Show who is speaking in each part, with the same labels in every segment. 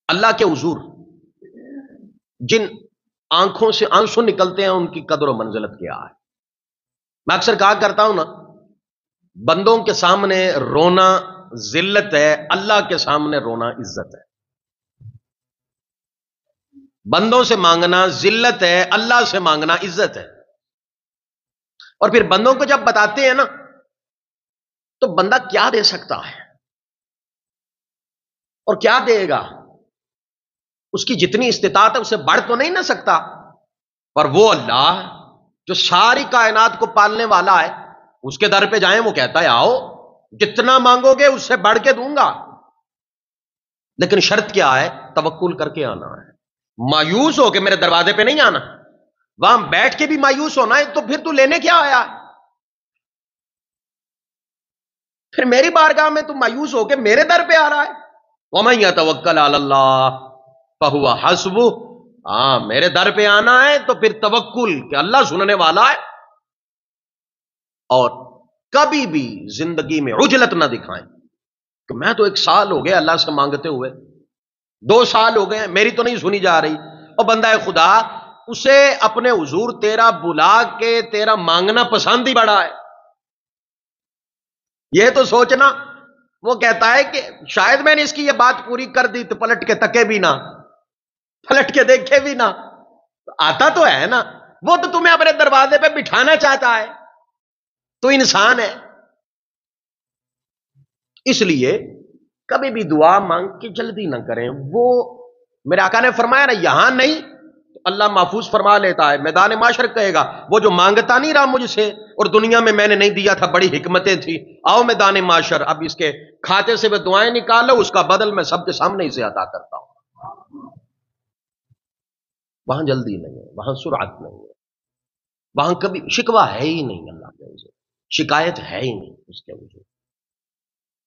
Speaker 1: اللہ کے حضور جن آنکھوں سے آنسو نکلتے ہیں ان کی قدر و منزلت کیا ہے؟ میں اکثر کہا کرتا ہوں نا، بندوں کے سامنے رونا ذلت ہے، اللہ کے سامنے رونا عزت ہے۔ بندوں سے مانگنا ذلت ہے، اللہ سے مانگنا عزت ہے۔ اور پھر بندوں کو جب بتاتے ہیں نا تو بندہ کیا دے سکتا ہے اور کیا دے گا، اس کی جتنی استطاعت ہے اسے بڑھ تو نہیں نہ سکتا، پر وہ اللہ جو ساری کائنات کو پالنے والا ہے اس کے در پہ جائیں، وہ کہتا ہے آؤ جتنا مانگو گے اس سے بڑھ کے دوں گا، لیکن شرط کیا ہے؟ توکل کر کے آنا ہے، مایوس ہو کے میرے دروازے پہ نہیں آنا۔ وہاں بیٹھ کے بھی مایوس ہونا ہے تو پھر تو لینے کیا آیا؟ پھر میری بارگاہ میں تو مایوس ہو کے میرے در پہ آ رہا ہے۔ وَمَن يَتَوَكَّلْ عَلَى اللَّهِ فَهُوَ حَسْبُهُ، ہاں میرے در پہ آنا ہے تو پھر توکل کہ اللہ سننے والا ہے۔ اور کبھی بھی زندگی میں عجلت نہ دکھائیں کہ میں تو 1 سال ہو گیا اللہ سے مانگتے ہوئے، 2 سال ہو گئے میری تو نہیں سنی جا رہی۔ اور بندہ خدا اسے اپنے حضور تیرا بلا کے تیرا مانگنا پسند ہی بڑا ہے۔ یہ تو سوچنا، وہ کہتا ہے کہ شاید میں نے اس کی یہ بات پوری کر دی تو پلٹ کے تکے بھی نہ، پلٹ کے دیکھے بھی نہ، آتا تو ہے نا، وہ تو تمہیں اپنے دروازے پہ بٹھانا چاہتا ہے، تو انسان ہے۔ اس لیے کبھی بھی دعا مانگ کے جلدی نہ کریں۔ وہ میرے آقا نے فرمایا نا، یہاں نہیں تو اللہ محفوظ فرما لیتا ہے، میدان معاشر کہے گا وہ جو مانگتا نہیں رہا مجھ سے اور دنیا میں نے نہیں دیا تھا، بڑی حکمتیں تھی، آؤ میدان معاشر اب اس کے کھاتے سے وہ دعائیں نکالو، اس کا بدل میں سب کے سامنے اسے عطا کرتا ہوں۔ وہاں جلدی نہیں ہے، وہاں سرعت نہیں ہے، وہاں کبھی شکوہ ہے ہی نہیں، اللہ کے حضور شکایت ہے ہی نہیں اس کے حضور۔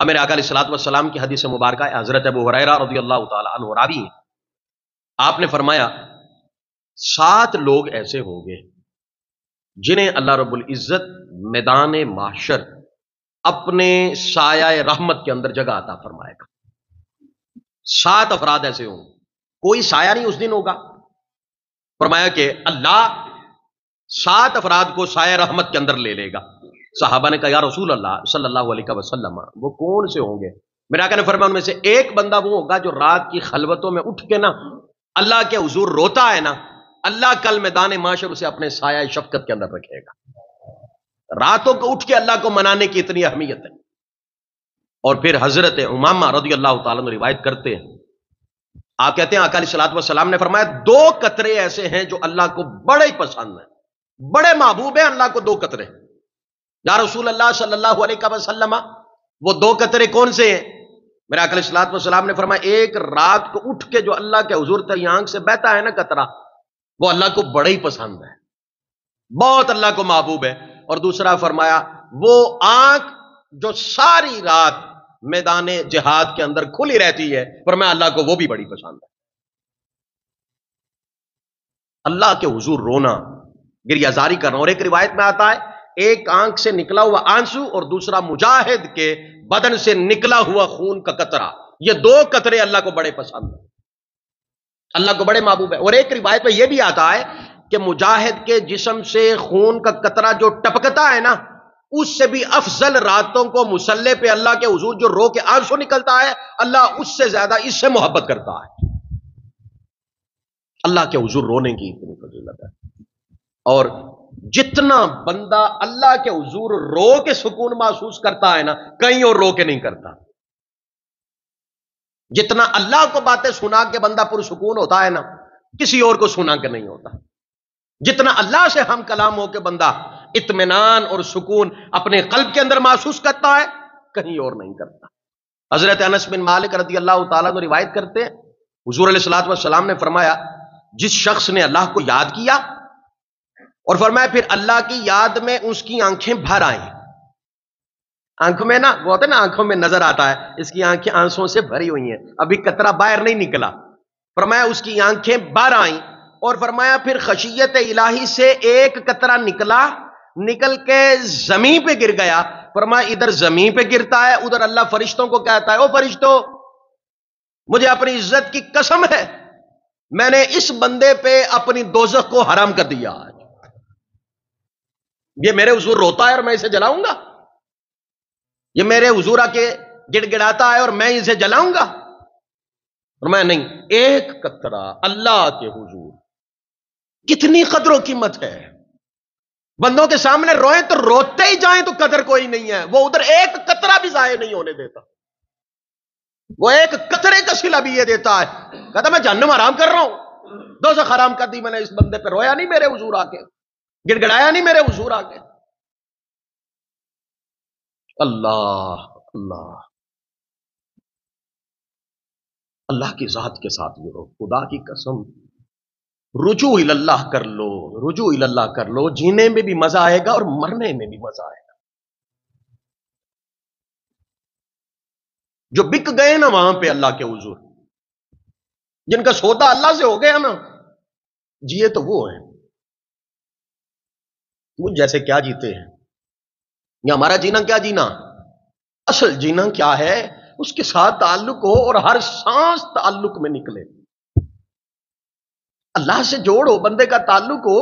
Speaker 1: اب میرے آقا علیہ الصلوۃ والسلام کی حدیث مبارکہ ہے، حضرت ابو ہریرہ رضی اللہ تعالی عنہ راوی ہیں، آپ نے فرمایا 7 لوگ ایسے ہوں گے جنہیں اللہ رب العزت میدان محشر اپنے سایہ رحمت کے اندر جگہ عطا فرمائے گا۔ 7 افراد ایسے ہوں گے، کوئی سایہ نہیں اس دن ہوگا۔ فرمایا کہ اللہ 7 افراد کو سایہ رحمت کے اندر لے لے گا۔ صحابہ نے کہا یا رسول اللہ صلی اللہ علیہ وسلم وہ کون سے ہوں گے؟ میرے آقا نے فرمایا ان میں سے ایک بندہ وہ ہوگا جو رات کی خلوتوں میں اٹھ کے نا اللہ کے حضور روتا ہے نا، اللہ کل میدان معاشر اسے اپنے سایہ شفقت کے اندر رکھے گا۔ راتوں کو اٹھ کے اللہ کو منانے کی اتنی اہمیت ہے۔ اور پھر حضرت امامہ رضی اللہ تعالیٰ عنہ روایت کرتے ہیں، آپ کہتے ہیں آقا علیہ الصلوۃ والسلام نے فرمایا 2 قطرے ایسے ہیں جو اللہ کو بڑے ہی پسند ہیں، بڑے محبوب ہیں اللہ کو 2 قطرے۔ یا رسول اللہ صلی اللہ علیہ وسلم وہ 2 قطرے کون سے ہیں؟ میرے آقا علیہ الصلوۃ والسلام نے فرمایا ایک رات کو اٹھ کے جو اللہ کے حضور تیری آنکھ سے بہتا ہے نا قطرہ، وہ اللہ کو بڑے ہی پسند ہے، بہت اللہ کو محبوب ہے۔ اور دوسرا فرمایا وہ آنکھ جو ساری رات میدان جہاد کے اندر کھلی رہتی ہے، فرمایا اللہ کو وہ بھی بڑی پسند ہے۔ اللہ کے حضور رونا، گریہ زاری کرنا۔ اور ایک روایت میں آتا ہے ایک آنکھ سے نکلا ہوا آنسو اور دوسرا مجاہد کے بدن سے نکلا ہوا خون کا قطرہ، یہ 2 قطرے اللہ کو بڑے پسند ہیں، اللہ کو بڑے محبوب ہے۔ اور ایک روایت میں یہ بھی آتا ہے کہ مجاہد کے جسم سے خون کا قطرہ جو ٹپکتا ہے نا، اس سے بھی افضل راتوں کو مصلی پہ اللہ کے حضور جو رو کے آنسو نکلتا ہے، اللہ اس سے زیادہ اس سے محبت کرتا ہے۔ اللہ کے حضور رونے کی اتنی فضیلت ہے۔ اور جتنا بندہ اللہ کے حضور رو کے سکون محسوس کرتا ہے نا، کہیں اور رو کے نہیں کرتا۔ جتنا اللہ کو باتیں سنا کے بندہ پرسکون ہوتا ہے نا، کسی اور کو سنا کے نہیں ہوتا۔ جتنا اللہ سے ہم کلام ہو کے بندہ اطمینان اور سکون اپنے قلب کے اندر محسوس کرتا ہے، کہیں اور نہیں کرتا۔ حضرت انس بن مالک رضی اللہ تعالیٰ عنہ روایت کرتے ہیں، حضور علیہ الصلوۃ والسلام نے فرمایا جس شخص نے اللہ کو یاد کیا اور فرمایا پھر اللہ کی یاد میں اس کی آنکھیں بھر آئیں، آنکھوں میں نا وہ ہوتا ہے نا، آنکھوں میں نظر آتا ہے اس کی آنکھیں آنسوں سے بھری ہوئی ہیں، ابھی قطرہ باہر نہیں نکلا، فرمایا اس کی آنکھیں بھر آئیں، اور فرمایا پھر خشیت الہی سے ایک قطرہ نکل کے زمین پہ گر گیا، فرمایا ادھر زمین پہ گرتا ہے ادھر اللہ فرشتوں کو کہتا ہے او فرشتوں مجھے اپنی عزت کی قسم ہے، میں نے اس بندے پہ اپنی دوزخ کو حرام کر دیا آج۔ یہ میرے حضور روتا ہے اور میں اسے جلاؤں گا؟ یہ میرے حضور آ کے گڑ گڑاتا ہے اور میں اسے جلاؤں گا؟ اور میں نہیں، ایک قطرہ اللہ کے حضور کتنی قدر و قیمت ہے۔ بندوں کے سامنے روئیں تو روتے ہی جائیں تو قدر کوئی نہیں ہے، وہ ادھر ایک قطرہ بھی ضائع نہیں ہونے دیتا، وہ ایک قطرے کا صلہ بھی یہ دیتا ہے، کہتا میں جہنم حرام کر رہا ہوں، دوزخ حرام کر دی میں نے اس بندے پہ، رویا نہیں میرے حضور آ کے، گڑ گڑایا نہیں میرے حضور آ کے۔ اللہ اللہ اللہ کی ذات کے ساتھ جڑو، خدا کی قسم رجوع اللہ کر لو، رجوع اللہ کر لو، جینے میں بھی مزہ آئے گا اور مرنے میں بھی مزہ آئے گا۔ جو بک گئے نا وہاں پہ اللہ کے حضور، جن کا سودا اللہ سے ہو گیا نا، جیے تو وہ ہیں، وہ جیسے کیا جیتے ہیں، یا ہمارا جینا کیا جینا، اصل جینا کیا ہے، اس کے ساتھ تعلق ہو اور ہر سانس تعلق میں نکلے، اللہ سے جوڑو، بندے کا تعلق ہو،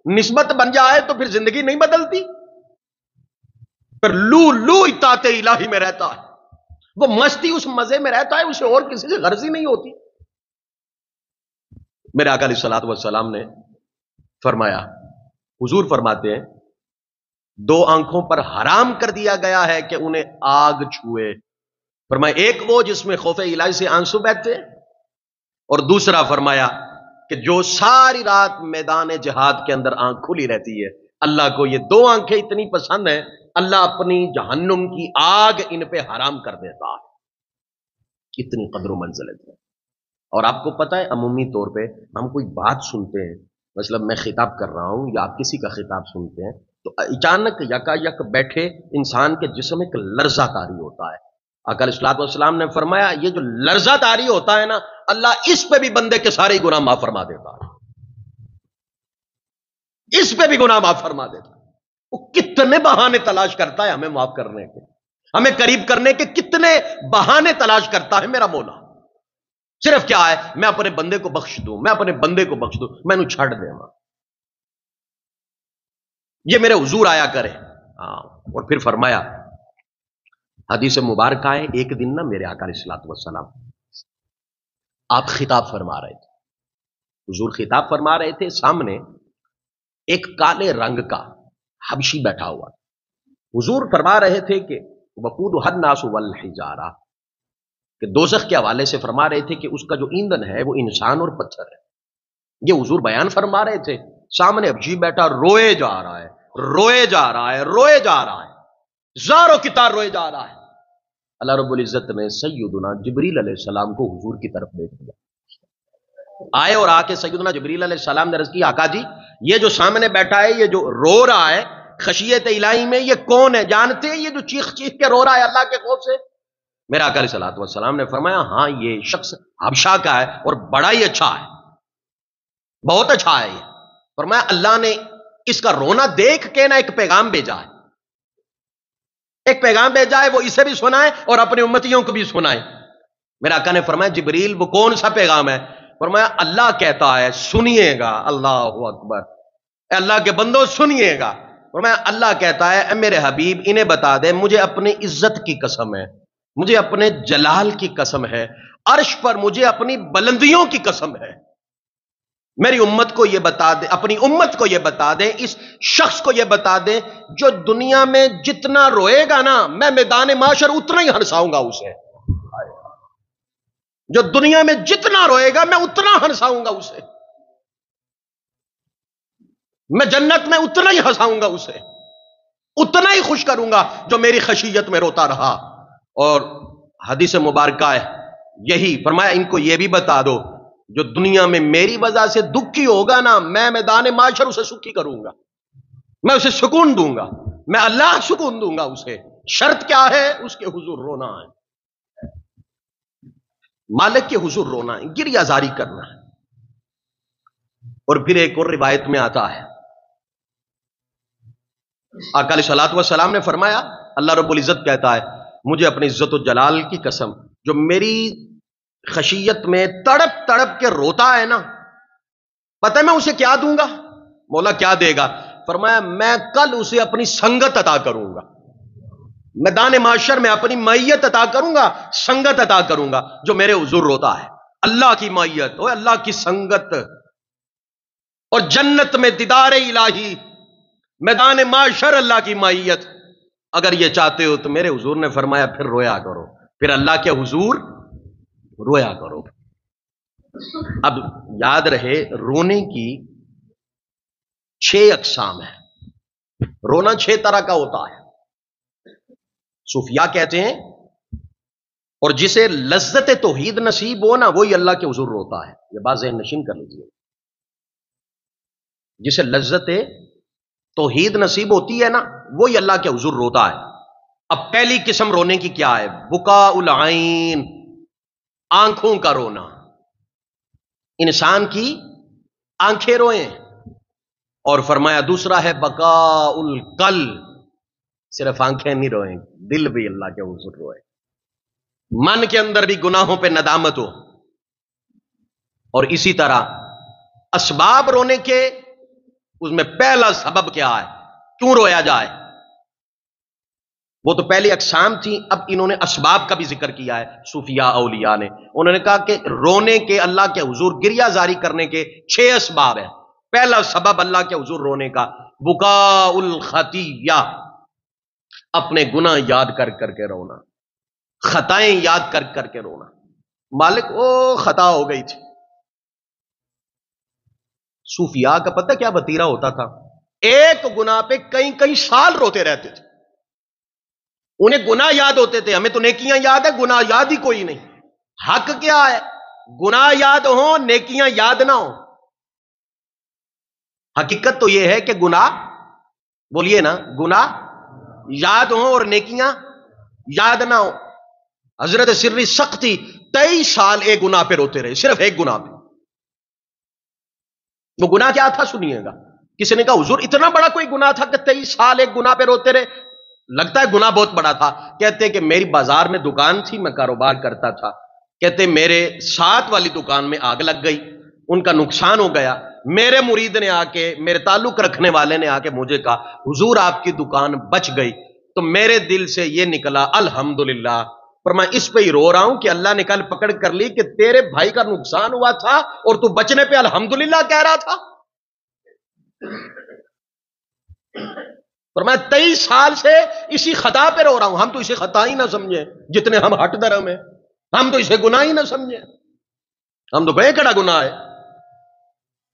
Speaker 1: نسبت بن جائے تو پھر زندگی نہیں بدلتی، پھر لو لو اطاعت الہی میں رہتا ہے، وہ مستی اس مزے میں رہتا ہے، اسے اور کسی سے غرض ہی نہیں ہوتی۔ میرے آقا علیہ الصلوۃ والسلام نے فرمایا، حضور فرماتے ہیں دو آنکھوں پر حرام کر دیا گیا ہے کہ انہیں آگ چھوئے، فرمایا ایک وہ جس میں خوف الہی سے آنسو بہتے، اور دوسرا فرمایا کہ جو ساری رات میدان جہاد کے اندر آنکھ کھلی رہتی ہے، اللہ کو یہ دو آنکھیں اتنی پسند ہیں، اللہ اپنی جہنم کی آگ ان پہ حرام کر دیتا ہے، اتنی قدر و منزلت ہے۔ اور آپ کو پتہ ہے عمومی طور پہ ہم کوئی بات سنتے ہیں، مثلا میں خطاب کر رہا ہوں یا آپ کسی کا خطاب سنتے ہیں تو اچانک یکا یک بیٹھے انسان کے جسم ایک لرزہ طاری ہوتا ہے۔ آقا علیہ الصلوۃ والسلام نے فرمایا یہ جو لرزہ طاری ہوتا ہے نا، اللہ اس پہ بھی بندے کے سارے گناہ معاف فرما دیتا ہے، اس پہ بھی گناہ معاف فرما دیتا ہے۔ وہ کتنے بہانے تلاش کرتا ہے ہمیں معاف کرنے کے، ہمیں قریب کرنے کے کتنے بہانے تلاش کرتا ہے میرا مولا، صرف کیا ہے میں اپنے بندے کو بخش دوں، میں اپنے بندے کو بخش دوں، میں انہوں چھڑ دے ماں، یہ میرے حضور آیا کرے۔ اور پھر فرمایا حدیث مبارکہ ہے، ایک دن نا میرے آقا علیہ الصلوۃ والسلام آپ خطاب فرما رہے تھے، حضور خطاب فرما رہے تھے، سامنے ایک کالے رنگ کا حبشی بیٹھا ہوا، حضور فرما رہے تھے کہ وقودھا الناس والحجارہ، کہ دوزخ کے حوالے سے فرما رہے تھے کہ اس کا جو ایندھن ہے وہ انسان اور پتھر ہے، یہ حضور بیان فرما رہے تھے، سامنے حبشی بیٹھا روئے جا رہا ہے، روئے جا رہا ہے، روئے جا رہا ہے، زاروں کی طرح روئے جا رہا ہے۔ اللہ رب العزت نے سیدنا جبریل علیہ السلام کو حضور کی طرف بھیج دیا، آئے اور آ کے سیدنا جبریل علیہ السلام نے عرض کی آقا جی یہ جو سامنے بیٹھا ہے، یہ جو رو رہا ہے خشیت الہی میں، یہ کون ہے، جانتے ہیں یہ جو چیخ چیخ کے رو رہا ہے اللہ کے خوف سے؟ میرا آقا علیہ الصلوۃ والسلام نے فرمایا ہاں یہ شخص حبشہ کا ہے اور بڑا ہی اچھا ہے، بہت اچھا ہے یہ۔ فرمایا اللہ نے اس کا رونا دیکھ کے نا ایک پیغام بھیجا ہے، ایک پیغام بھیجا ہے، وہ اسے بھی سنائے اور اپنے امتیوں کو بھی سنائے۔ میرا آقا نے فرمایا جبریل وہ کون سا پیغام ہے؟ فرمایا اللہ کہتا ہے سنیے گا، اللہ اکبر، اے اللہ کے بندو سنیے گا۔ فرمایا اللہ کہتا ہے اے میرے حبیب انہیں بتا دے مجھے اپنی عزت کی قسم ہے، مجھے اپنے جلال کی قسم ہے، عرش پر مجھے اپنی بلندیوں کی قسم ہے، میری امت کو یہ بتا دیں، اپنی امت کو یہ بتا دیں، اس شخص کو یہ بتا دیں جو دنیا میں جتنا روئے گا نا میں میدان معاشر اتنا ہی ہنساؤں گا اسے، جو دنیا میں جتنا روئے گا میں اتنا ہنساؤں گا اسے، میں جنت میں اتنا ہی ہنساؤں گا اسے، اتنا ہی خوش کروں گا جو میری خشیت میں روتا رہا۔ اور حدیث مبارکہ ہے یہی، فرمایا ان کو یہ بھی بتا دو جو دنیا میں میری وجہ سے دکھی ہوگا نا میں میدان معاشر اسے سکھی کروں گا، میں اسے سکون دوں گا، میں اللہ سکون دوں گا اسے۔ شرط کیا ہے؟ اس کے حضور رونا ہے، مالک کے حضور رونا ہے، گریہ زاری کرنا ہے۔ اور پھر ایک اور روایت میں آتا ہے آقا علیہ الصلوۃ والسلام نے فرمایا اللہ رب العزت کہتا ہے مجھے اپنی عزت و جلال کی قسم جو میری خشیت میں تڑپ تڑپ کے روتا ہے نا، پتہ ہے میں اسے کیا دوں گا؟ مولا کیا دے گا؟ فرمایا میں کل اسے اپنی سنگت عطا کروں گا، میدان معاشر میں اپنی معیت عطا کروں گا، سنگت عطا کروں گا، جو میرے حضور روتا ہے۔ اللہ کی معیت، وہ اللہ کی سنگت، اور جنت میں دیدار الہی، میدان معاشر اللہ کی معیت۔ اگر یہ چاہتے ہو تو میرے حضور نے فرمایا پھر رویا کرو، پھر اللہ کے حضور رویا کرو۔ اب یاد رہے رونے کی 6 اقسام ہیں، رونا 6 طرح کا ہوتا ہے۔ صوفیاء کہتے ہیں، اور جسے لذت توحید نصیب ہو نا وہی اللہ کے حضور روتا ہے۔ یہ بات ذہن نشین کر لیجیے، جسے لذت توحید نصیب ہوتی ہے نا وہی اللہ کے حضور روتا ہے۔ اب پہلی قسم رونے کی کیا ہے؟ بکاء العین، آنکھوں کا رونا، انسان کی آنکھیں روئیں۔ اور فرمایا دوسرا ہے بکاء القلب، صرف آنکھیں نہیں روئیں، دل بھی اللہ کے حضور روئے، من کے اندر بھی گناہوں پہ ندامت ہو۔ اور اسی طرح اسباب رونے کے، اس میں پہلا سبب کیا ہے، کیوں رویا جائے؟ وہ تو پہلی اقسام تھی، اب انہوں نے اسباب کا بھی ذکر کیا ہے صوفیاء اولیاء نے۔ انہوں نے کہا کہ رونے کے، اللہ کے حضور گریہ زاری کرنے کے 6 اسباب ہیں۔ پہلا سبب اللہ کے حضور رونے کا بکاء الخطیہ، اپنے گناہ یاد کر کر کے رونا، خطائیں یاد کر کر کے رونا۔ مالک او خطا ہو گئی تھی۔ صوفیاء کا پتہ کیا وتیرہ ہوتا تھا؟ ایک گناہ پہ کئی سال روتے رہتے تھے۔ انہیں گناہ یاد ہوتے تھے، ہمیں تو نیکیاں یاد ہے، گناہ یاد ہی کوئی نہیں۔ حق کیا ہے؟ گناہ یاد ہوں، نیکیاں یاد نہ ہوں۔ حقیقت تو یہ ہے کہ گناہ، بولیے نا، گناہ یاد ہوں اور نیکیاں یاد نہ ہوں۔ حضرت سری سختی 23 سال ایک گناہ پہ روتے رہے، صرف ایک گناہ پہ۔ وہ گناہ کیا تھا سنیے گا۔ کسی نے کہا حضور اتنا بڑا کوئی گناہ تھا کہ 23 سال ایک گناہ پہ روتے رہے؟ لگتا ہے گناہ بہت بڑا تھا۔ کہتے کہ میری بازار میں دکان تھی، میں کاروبار کرتا تھا، کہتے میرے ساتھ والی دکان میں آگ لگ گئی، ان کا نقصان ہو گیا۔ میرے مرید نے آ کے، میرے تعلق رکھنے والے نے آ کے مجھے کہا حضور آپ کی دکان بچ گئی، تو میرے دل سے یہ نکلا الحمدللہ، پر میں اس پہ ہی رو رہا ہوں کہ اللہ نے کل پکڑ کر لی کہ تیرے بھائی کا نقصان ہوا تھا اور تو بچنے پہ الحمدللہ کہہ رہا تھا۔ پر میں 23 سال سے اسی خطا پہ رو رہا ہوں۔ ہم تو اسے خطا ہی نہ سمجھیں، جتنے ہم ہٹ درم ہیں، ہم تو اسے گناہ ہی نہ سمجھیں، ہم تو بے کڑا گناہ ہے۔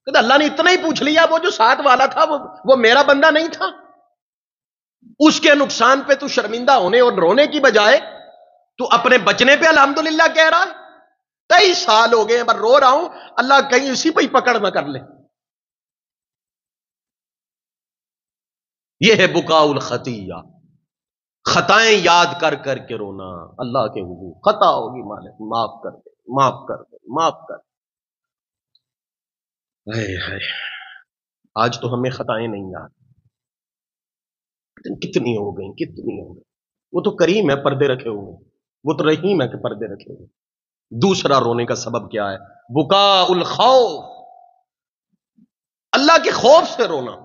Speaker 1: کہ اللہ نے اتنا ہی پوچھ لیا، وہ جو ساتھ والا تھا وہ میرا بندہ نہیں تھا؟ اس کے نقصان پہ تو شرمندہ ہونے اور رونے کی بجائے تو اپنے بچنے پہ الحمدللہ کہہ رہا ہے۔ 23 سال ہو گئے پر رو رہا ہوں، اللہ کہیں اسی پہ ہی پکڑ نہ کر لے۔ یہ ہے بکاء الخطیہ، خطائیں یاد کر کر کے رونا اللہ کے حضور۔ خطا ہوگی مالک معاف کر دے، معاف کر دے، معاف کر دے۔ آج تو ہمیں خطائیں نہیں یاد، کتنی ہو گئیں، کتنی ہو گئی۔ وہ تو کریم ہے پردے رکھے ہوئے، وہ تو رحیم ہے کہ پردے رکھے ہوئے۔ دوسرا رونے کا سبب کیا ہے؟ بکاء الخوف، اللہ کے خوف سے رونا۔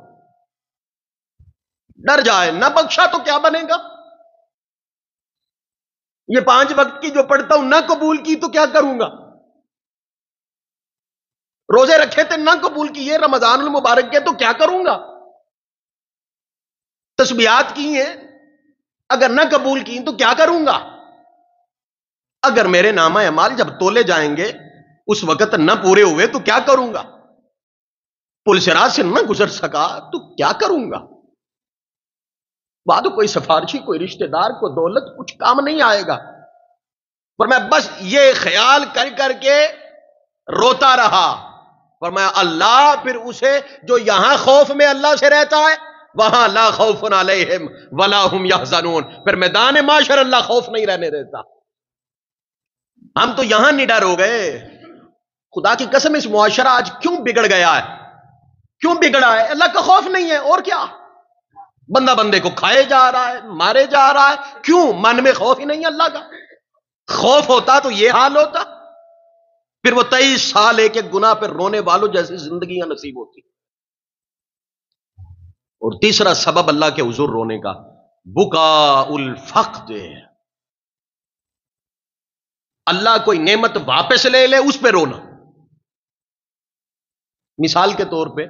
Speaker 1: ڈر جائے، نہ بخشا تو کیا بنے گا؟ یہ 5 وقت کی جو پڑھتا ہوں نہ قبول کی تو کیا کروں گا؟ روزے رکھے تھے نہ قبول کی، یہ رمضان المبارک کے تو کیا کروں گا؟ تسبیحات کی ہیں اگر نہ قبول کی تو کیا کروں گا؟ اگر میرے نامہ اعمال جب تولے جائیں گے اس وقت نہ پورے ہوئے تو کیا کروں گا؟ پل صراط سے نہ گزر سکا تو کیا کروں گا؟ بعد کوئی سفارشی، کوئی رشتہ دار، کوئی دولت کچھ کام نہیں آئے گا۔ پر میں بس یہ خیال کر کر کے روتا رہا۔ فرمایا اللہ پھر اسے جو یہاں خوف میں اللہ سے رہتا ہے وہاں لا خوف علیہم ولا ہم یحزنون، پھر میدان معاشر اللہ خوف نہیں رہنے دیتا۔ ہم تو یہاں نڈر ہو گئے۔ خدا کی قسم اس معاشرہ آج کیوں بگڑ گیا ہے؟ کیوں بگڑا ہے؟ اللہ کا خوف نہیں ہے، اور کیا؟ بندہ بندے کو کھائے جا رہا ہے، مارے جا رہا ہے، کیوں؟ من میں خوف ہی نہیں اللہ کا۔ خوف ہوتا تو یہ حال ہوتا۔ پھر وہ 23 سال ایک ایک گناہ پہ رونے والوں جیسی زندگیاں نصیب ہوتی. اور تیسرا سبب اللہ کے حضور رونے کا بکا الفقد. اللہ کوئی نعمت واپس لے لے اس پہ رونا. مثال کے طور پہ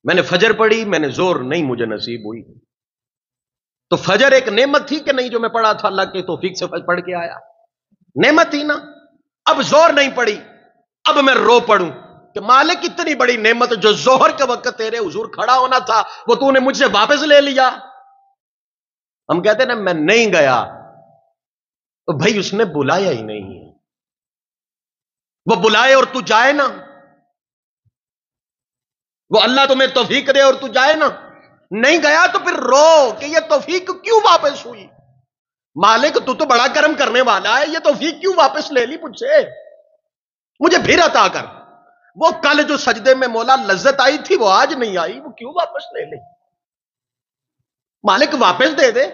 Speaker 1: میں نے فجر پڑھی، میں نے زور نہیں مجھے نصیب ہوئی، تو فجر ایک نعمت تھی کہ نہیں جو میں پڑھا تھا، اللہ کے توفیق سے پڑھ کے آیا، نعمت تھی نا. اب زور نہیں پڑی، اب میں رو پڑوں کہ مالک اتنی بڑی نعمت جو ظہر کے وقت تیرے حضور کھڑا ہونا تھا وہ تو نے مجھ سے واپس لے لیا. ہم کہتے ہیں نا میں نہیں گیا، تو بھائی اس نے بلایا ہی نہیں ہے. وہ بلائے اور تو جائے نا، وہ اللہ تمہیں توفیق دے اور تو جائے نا. نہیں گیا تو پھر رو کہ یہ توفیق کیوں واپس ہوئی. مالک تو بڑا کرم کرنے والا ہے، یہ توفیق کیوں واپس لے لی مجھ سے، مجھے پھر عطا کر. وہ کل جو سجدے میں مولا لذت آئی تھی وہ آج نہیں آئی، وہ کیوں واپس لے لے. مالک واپس دے دے.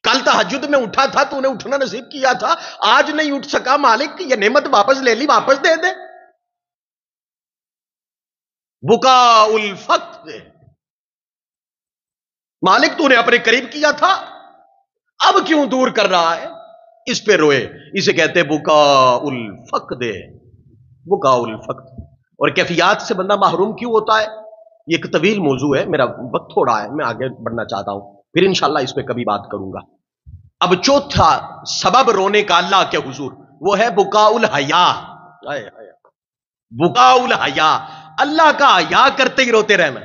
Speaker 1: کل تہجد میں اٹھا تھا، تو نے اٹھنا نصیب کیا تھا، آج نہیں اٹھ سکا، مالک یہ نعمت واپس لے لی، واپس دے دے. بکا الفقد. مالک تو نے اپنے قریب کیا تھا، اب کیوں دور کر رہا ہے، اس پہ روئے. اسے کہتے بکا الفقد. بکا الفقد. اور کیفیات سے بندہ محروم کیوں ہوتا ہے، یہ ایک طویل موضوع ہے، میرا وقت تھوڑا ہے، میں آگے بڑھنا چاہتا ہوں، پھر انشاءاللہ اس پہ کبھی بات کروں گا. اب چوتھا سبب رونے کا اللہ کے حضور وہ ہے بکا الحیا. بکا الحیا، اللہ کا حیا کرتے ہی روتے رہنا.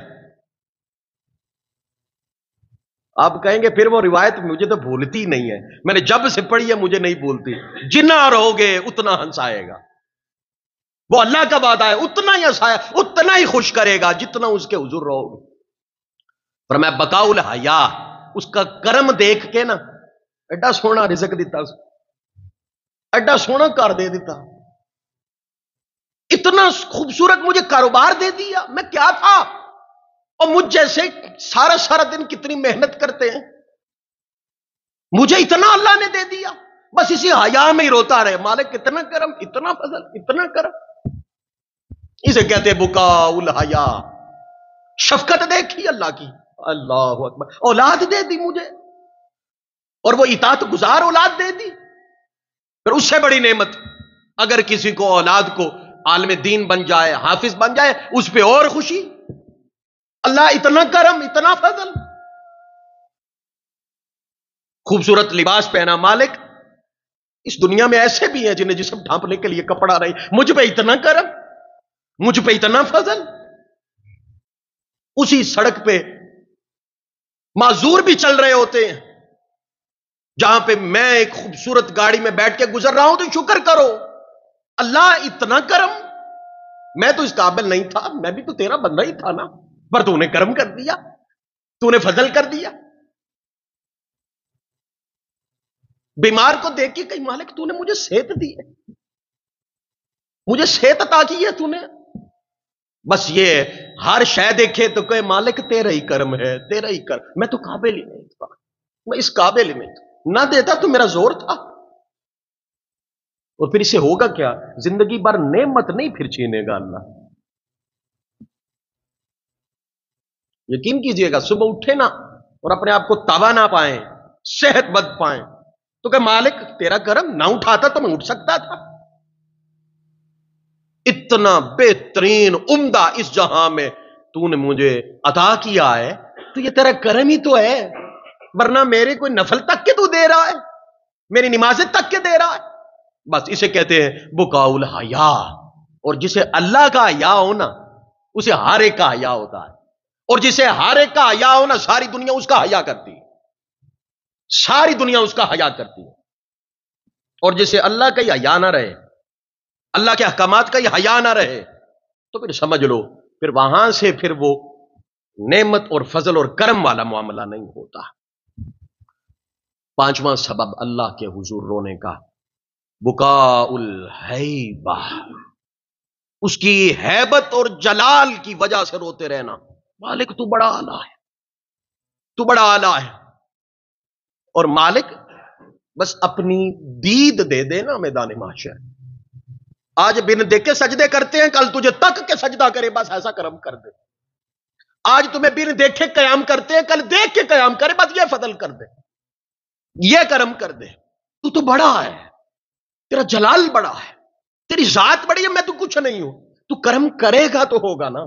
Speaker 1: آپ کہیں گے پھر وہ روایت مجھے تو بھولتی نہیں ہے، میں نے جب سے پڑھی ہے مجھے نہیں بھولتی. جتنا رہو گے اتنا ہنس آئے گا. وہ اللہ کا وعدہ ہے، اتنا ہی ہنسایا، اتنا ہی خوش کرے گا جتنا اس کے حضور رہو گے. پر میں بقاء الحیا، اس کا کرم دیکھ کے نا، ایڈا سونا رزق دیتا، ایڈا سونا کر دے دیتا، اتنا خوبصورت مجھے کاروبار دے دیا. میں کیا تھا، اور مجھ جیسے سارا سارا دن کتنی محنت کرتے ہیں، مجھے اتنا اللہ نے دے دیا. بس اسی حیا میں ہی روتا رہے، مالک اتنا کرم، اتنا فضل، اتنا کرم. اسے کہتے بکا الحیا. شفقت دیکھی اللہ کی، اللہ اکبر. اولاد دے دی مجھے، اور وہ اطاعت گزار اولاد دے دی. پھر اس سے بڑی نعمت اگر کسی کو اولاد کو عالم دین بن جائے، حافظ بن جائے، اس پہ اور خوشی. اللہ اتنا کرم، اتنا فضل. خوبصورت لباس پہنا، مالک اس دنیا میں ایسے بھی ہیں جنہیں جسم ڈھانپنے کے لیے کپڑا رہے، مجھ پہ اتنا کرم، مجھ پہ اتنا فضل. اسی سڑک پہ معذور بھی چل رہے ہوتے ہیں جہاں پہ میں ایک خوبصورت گاڑی میں بیٹھ کے گزر رہا ہوں، تو شکر کرو اللہ اتنا کرم. میں تو اس قابل نہیں تھا، میں بھی تو تیرا بندہ ہی تھا نا، پر تو نے کرم کر دیا، تو نے فضل کر دیا. بیمار کو دیکھ کے کہیں مالک تو نے مجھے صحت دی ہے، مجھے صحت عطا کی ہے تو نے. بس یہ ہر شے دیکھے تو کہ مالک تیرا ہی کرم ہے، تیرا ہی کرم. میں تو قابل ہی نہیں تھا، میں اس قابل ہی نہیں تھا، نہ دیتا تو میرا زور تھا. اور پھر اسے ہوگا کیا، زندگی بھر نعمت نہیں پھر چھینے گا اللہ. یقین کیجئے گا، صبح اٹھے نا اور اپنے آپ کو توانا پائیں، صحت مند پائیں، تو کہ مالک تیرا کرم، نہ اٹھاتا تو میں اٹھ سکتا تھا. اتنا بہترین عمدہ اس جہاں میں تو نے مجھے عطا کیا ہے، تو یہ تیرا کرم ہی تو ہے، ورنہ میرے کوئی نفل تک کے تو دے رہا ہے، میری نمازیں تک کے دے رہا ہے. بس اسے کہتے ہیں بکاء الحیا. اور جسے اللہ کا حیا ہونا، اسے ہر ایک کا حیا ہوتا ہے، اور جسے ہر ایک کا حیا ہونا، ساری دنیا اس کا حیا کرتی ہے، ساری دنیا اس کا حیا کرتی ہے. اور جسے اللہ کا ہی حیا نہ رہے، اللہ کے احکامات کا ہی حیا نہ رہے، تو پھر سمجھ لو پھر وہاں سے پھر وہ نعمت اور فضل اور کرم والا معاملہ نہیں ہوتا. پانچواں سبب اللہ کے حضور رونے کا بکاء الہیبہ، اس کی ہیبت اور جلال کی وجہ سے روتے رہنا. مالک تو بڑا اعلیٰ ہے، تو بڑا اعلیٰ ہے. اور مالک بس اپنی دید دے دے نا میدان محشر، آج بن دیکھ کے سجدے کرتے ہیں، کل تجھے تک کے سجدہ کرے، بس ایسا کرم کر دے۔ آج تمہیں بن دیکھے قیام کرتے ہیں، کل دیکھ کے قیام کرے، بس یہ فضل کر دے، یہ کرم کر دے۔ تو بڑا ہے، تیرا جلال بڑا ہے، تیری ذات بڑی ہے، میں تو کچھ نہیں ہوں۔ تو کرم کرے گا تو ہوگا نا،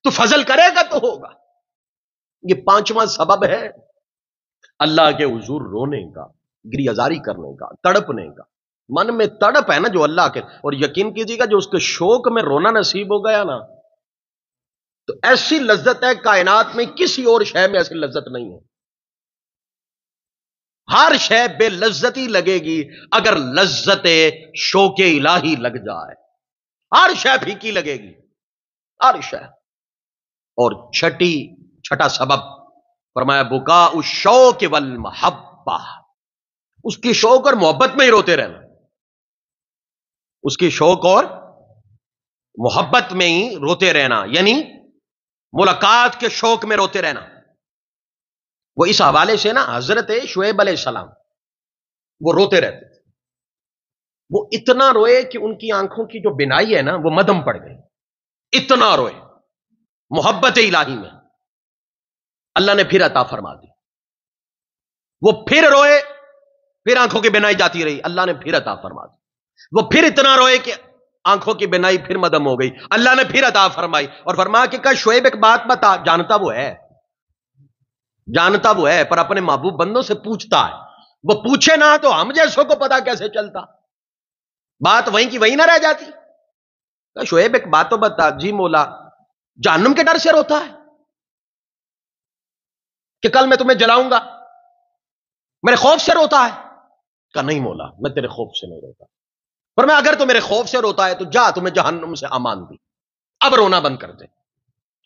Speaker 1: تو فضل کرے گا تو ہوگا۔ یہ پانچواں سبب ہے اللہ کے حضور رونے کا، گریہزاری کرنے کا، تڑپنے کا۔ من میں تڑپ ہے نا جو اللہ کے، اور یقین کیجیے گا جو اس کے شوق میں رونا نصیب ہو گیا نا، تو ایسی لذت ہے کائنات میں کسی اور شے میں ایسی لذت نہیں ہے۔ ہر شے بے لذتی لگے گی اگر لذت شوق الہی لگ جائے، ہر شے پھیکی لگے گی، ہر شے۔ اور چھٹا سبب فرمایا بکا الشوق والمحبہ، اس کی شوق اور محبت میں ہی روتے رہنا، اس کی شوق اور محبت میں ہی روتے رہنا، یعنی ملاقات کے شوق میں روتے رہنا۔ وہ اس حوالے سے نا حضرت شعیب علیہ السلام وہ روتے رہتے تھے، وہ اتنا روئے کہ ان کی آنکھوں کی جو بینائی ہے نا وہ مدھم پڑ گئی، اتنا روئے محبت الہی میں۔ اللہ نے پھر عطا فرما دی، وہ پھر روئے، پھر آنکھوں کی بینائی جاتی رہی، اللہ نے پھر عطا فرما دی۔ وہ پھر اتنا روئے کہ آنکھوں کی بینائی پھر مدھم ہو گئی، اللہ نے پھر عطا فرمائی، اور فرمایا کہ کہ شعیب ایک بات بتا، جانتا وہ ہے پر اپنے محبوب بندوں سے پوچھتا ہے، وہ پوچھے نہ تو ہم جیسوں کو پتا کیسے چلتا، بات وہیں کی وہیں نہ رہ جاتی۔ کہ شعیب ایک بات تو بتا، جی مولا جہنم کے ڈر سے روتا ہے کہ کل میں تمہیں جلاؤں گا، میرے خوف سے روتا ہے؟ کہا نہیں مولا میں تیرے خوف سے نہیں روتا، پر میں اگر تو میرے خوف سے روتا ہے تو جا تمہیں جہنم سے امان دی، اب رونا بند کر دے۔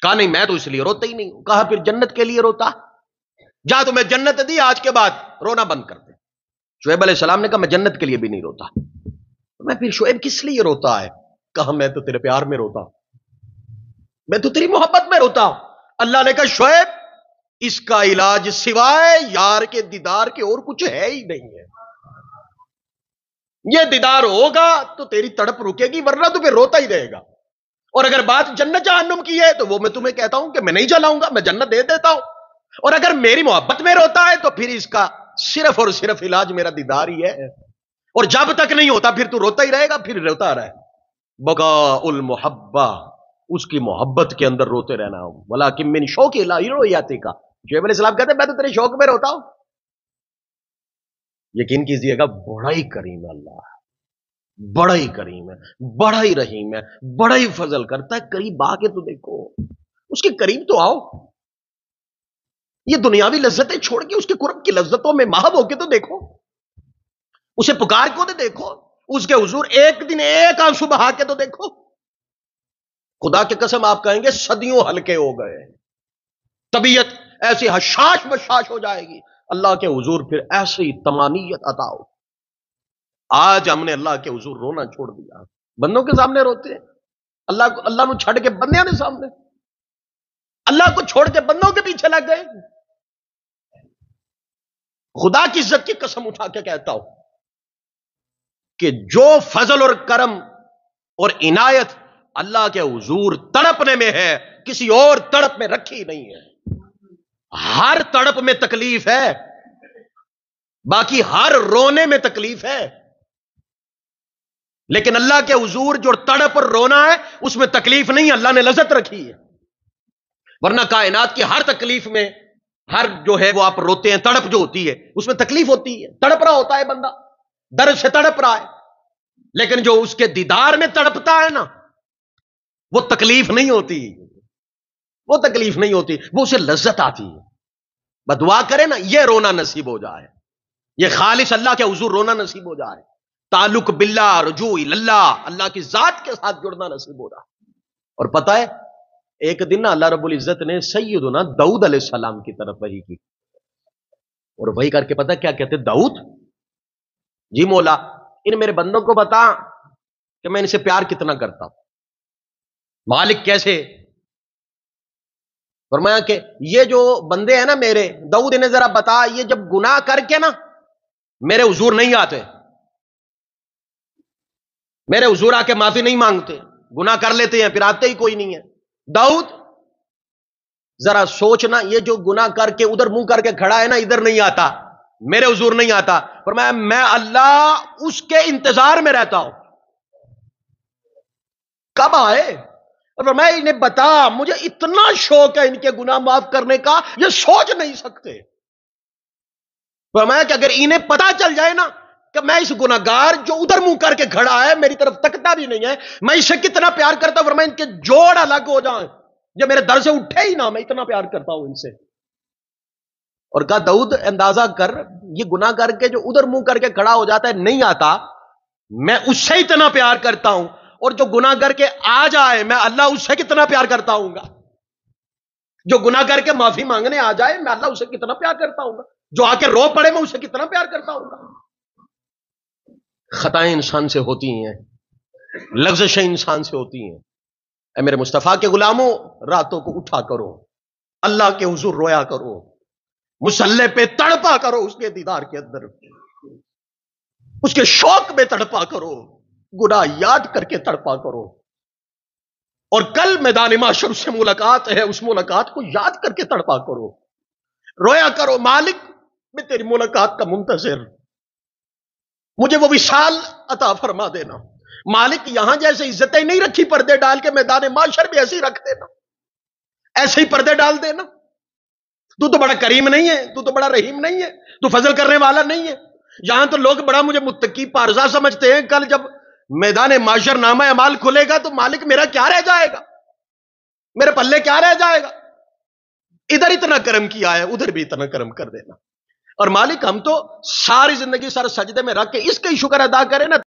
Speaker 1: کہا نہیں میں تو اس لیے روتا ہی نہیں ہوں۔ کہا پھر جنت کے لیے روتا، جا تمہیں جنت دی، آج کے بعد رونا بند کر دے۔ شعیب علیہ السلام نے کہا میں جنت کے لیے بھی نہیں روتا۔ میں پھر شعیب کس لیے روتا ہے؟ کہا میں تو تیرے پیار میں روتا ہوں، میں تو تیری محبت میں روتا ہوں۔ اللہ نے کہا شعیب اس کا علاج سوائے یار کے دیدار کے اور کچھ ہے ہی نہیں ہے، یہ دیدار ہوگا تو تیری تڑپ رکے گی، ورنہ تو پھر روتا ہی رہے گا۔ اور اگر بات جنت جہنم کی ہے تو وہ میں تمہیں کہتا ہوں کہ میں نہیں جلاؤں گا، میں جنت دے دیتا ہوں، اور اگر میری محبت میں روتا ہے تو پھر اس کا صرف اور صرف علاج میرا دیدار ہی ہے، اور جب تک نہیں ہوتا پھر تو روتا ہی رہے گا، پھر روتا رہے۔ بقا المحبہ، اس کی محبت کے اندر روتے رہنا۔ ولیکن من شوق الہی رویاتے کا، شعیب علیہ السلام کہتے ہیں میں تو تیرے شوق میں روتا ہوں۔ یقین کیجئے گا بڑا ہی کریم اللہ ہے، بڑا ہی کریم ہے، بڑا ہی رحیم ہے، بڑا ہی فضل کرتا ہے۔ قریب آ کے تو دیکھو، اس کے قریب تو آؤ، یہ دنیاوی لذتیں چھوڑ کے اس کے قرب کی لذتوں میں محو ہو کے تو دیکھو، اسے پکار کو تو دیکھو، اس کے حضور ایک دن ایک آنسو بہا کے تو دیکھو۔ خدا کی قسم آپ کہیں گے صدیوں ہلکے ہو گئے، طبیعت ایسی حشاش بشاش ہو جائے گی، اللہ کے حضور پھر ایسی طمانینت عطا ہو۔ آج ہم نے اللہ کے حضور رونا چھوڑ دیا، بندوں کے سامنے روتے ہیں، اللہ کو چھڑ کے بندیاں کے سامنے، اللہ کو چھوڑ کے بندوں کے پیچھے لگ گئے۔ خدا کی عزت کی قسم اٹھا کے کہتا ہوں کہ جو فضل اور کرم اور عنایت اللہ کے حضور تڑپنے میں ہے کسی اور تڑپ میں رکھی نہیں ہے۔ ہر تڑپ میں تکلیف ہے، باقی ہر رونے میں تکلیف ہے، لیکن اللہ کے حضور جو تڑپ اور رونا ہے اس میں تکلیف نہیں، اللہ نے لذت رکھی ہے۔ ورنہ کائنات کی ہر تکلیف میں، ہر جو ہے وہ آپ روتے ہیں تڑپ جو ہوتی ہے اس میں تکلیف ہوتی ہے، تڑپ رہا ہوتا ہے بندہ، درد سے تڑپ رہا ہے، لیکن جو اس کے دیدار میں تڑپتا ہے نا وہ تکلیف نہیں ہوتی، وہ تکلیف نہیں ہوتی، وہ اسے لذت آتی ہے۔ بدعا کرے نا یہ رونا نصیب ہو جائے، یہ خالص اللہ کے حضور رونا نصیب ہو جائے، تعلق باللہ، رجوع اللہ، اللہ کی ذات کے ساتھ جڑنا نصیب ہو جائے۔ اور پتہ ہے ایک دن نا اللہ رب العزت نے سیدنا داؤد علیہ السلام کی طرف وحی کی، اور وحی کر کے پتہ کیا کہتے؟ داؤد جی مولا ان میرے بندوں کو بتا کہ میں ان سے پیار کتنا کرتا ہوں۔ مالک کیسے؟ فرمایا کہ یہ جو بندے ہیں نا میرے، داؤد انہیں ذرا بتا یہ جب گناہ کر کے نا میرے حضور نہیں آتے میرے حضور آ کے معافی نہیں مانگتے، گناہ کر لیتے ہیں پھر آتے ہی کوئی نہیں ہے۔ داؤد ذرا سوچنا، یہ جو گناہ کر کے ادھر منہ کر کے کھڑا ہے نا، ادھر نہیں آتا، میرے حضور نہیں آتا، فرمایا میں اللہ اس کے انتظار میں رہتا ہوں کب آئے، اور فرمایا انہیں بتا مجھے اتنا شوق ہے ان کے گناہ معاف کرنے کا، یہ سوچ نہیں سکتے۔ فرمایا کہ اگر انہیں پتا چل جائے نا کہ میں اس گناہگار جو ادھر منہ کر کے کھڑا ہے میری طرف تکتا بھی نہیں ہے، میں اسے کتنا پیار کرتا ہوں، فرمایا ان کے جوڑ الگ ہو جائیں، یہ میرے در سے اٹھے ہی نہ، میں اتنا پیار کرتا ہوں ان سے۔ اور کہا داؤد اندازہ کر، یہ گناہ کر کے جو ادھر منہ کر کے کھڑا ہو جاتا ہے نہیں آتا، میں اس سے اتنا پیار کرتا ہوں، اور جو گناہ کر کے آ جائے میں اللہ اس سے کتنا پیار کرتا ہوں گا، جو گناہ کر کے معافی مانگنے آ جائے میں اللہ اسے کتنا پیار کرتا ہوں گا، جو آ کے رو پڑے میں اسے کتنا پیار کرتا ہوں گا۔ خطائیں انسان سے ہوتی ہیں، لغزشیں انسان سے ہوتی ہیں، اے میرے مصطفیٰ کے غلاموں، راتوں کو اٹھا کرو، اللہ کے حضور رویا کرو، مصلی پہ تڑپا کرو، اس کے دیدار کے اندر اس کے شوق میں تڑپا کرو، گناہ یاد کر کے تڑپا کرو، اور کل میدان محشر اس سے ملاقات ہے، اس ملاقات کو یاد کر کے تڑپا کرو، رویا کرو مالک میں تیری ملاقات کا منتظر، مجھے وہ وصال عطا فرما دینا مالک، یہاں جیسے عزتیں نہیں رکھی پردے ڈال کے، میدان محشر بھی ایسے ہی رکھ دینا، ایسے ہی پردے ڈال دینا۔ تو بڑا کریم نہیں ہے، تو بڑا رحیم نہیں ہے، تو فضل کرنے والا نہیں ہے۔ یہاں تو لوگ بڑا مجھے متقی پارزا سمجھتے ہیں، کل جب میدان معاشر نامہ اعمال کھلے گا تو مالک میرا کیا رہ جائے گا، میرے پلے کیا رہ جائے گا، ادھر اتنا کرم کیا ہے ادھر بھی اتنا کرم کر دینا۔ اور مالک ہم تو ساری زندگی سر سجدے میں رکھ کے اس کا ہی شکر ادا کریں نا